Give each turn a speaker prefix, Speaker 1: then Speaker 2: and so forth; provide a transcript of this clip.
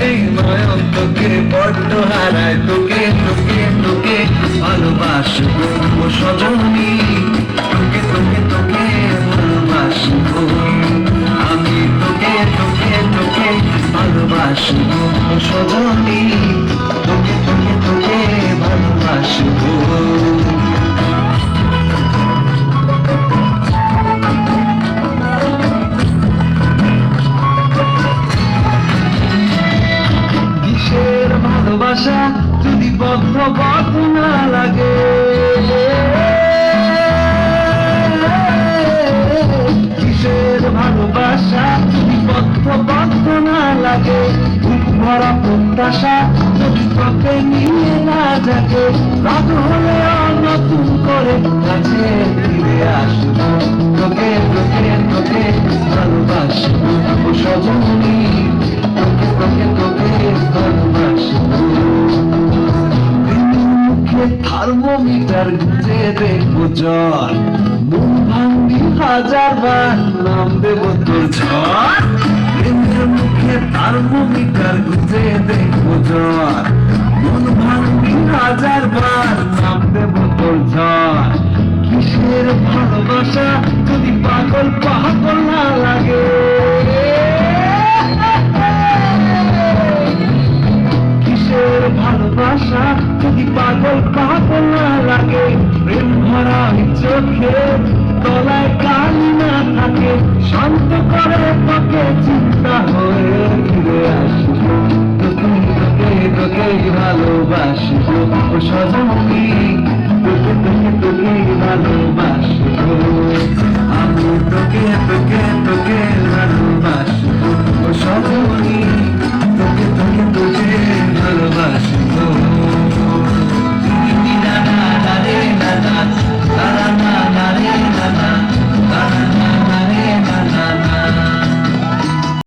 Speaker 1: এই নয়ন তোকে বড্ড হারায়, তোকে তোকে তোকে ভালোবাসবো সজনী, তোকে তোকে তোকে ভালোবাসবো আমি, তোকে তোকে তোকে ভালোবাসবো সজনী, তোকে তোকে তোকে ভালোবাসবো। ভালোবাসা যদি বদ্ধ বদ্ধ না লাগে, কিসের ভালোবাসা যদি বদ্ধ বদ্ধ না লাগে, বুক ভরা প্রত্যাশা যদি তোকে নিয়ে না যাকে, রাত হলে নতুন করে কাছে ফিরে আসবো, তোকে তোকে তোকে ভালোবাসবো সজনী, তোকে তোকে তোকে ভালোবাসবো। থার্মোমিটার ঘুরে দেখবো জ্বর, মন ভাঙবি হাজার বার নাম দেবো তোর ঝড়। প্রেমের মুখে থার্মোমিটার ঘুরে দেখবো জ্বর, মন ভাঙবি হাজার বার নাম দেবো তোর ঝড়। কিসের ভালোবাসা যদি পাগল পাগল না লাগে, কিসের ভালোবাসা যদি পাগল পাগল না লাগে, প্রেম ভরা চোখে তলায় কালি না থাকে, শান্ত করে তোকে চিন্তা হয়ে ফিরে আসবো, তোকে তোকে তোকে ভালোবাসবো সজনী, তোকে তোকে তোকে ভালোবাসবো।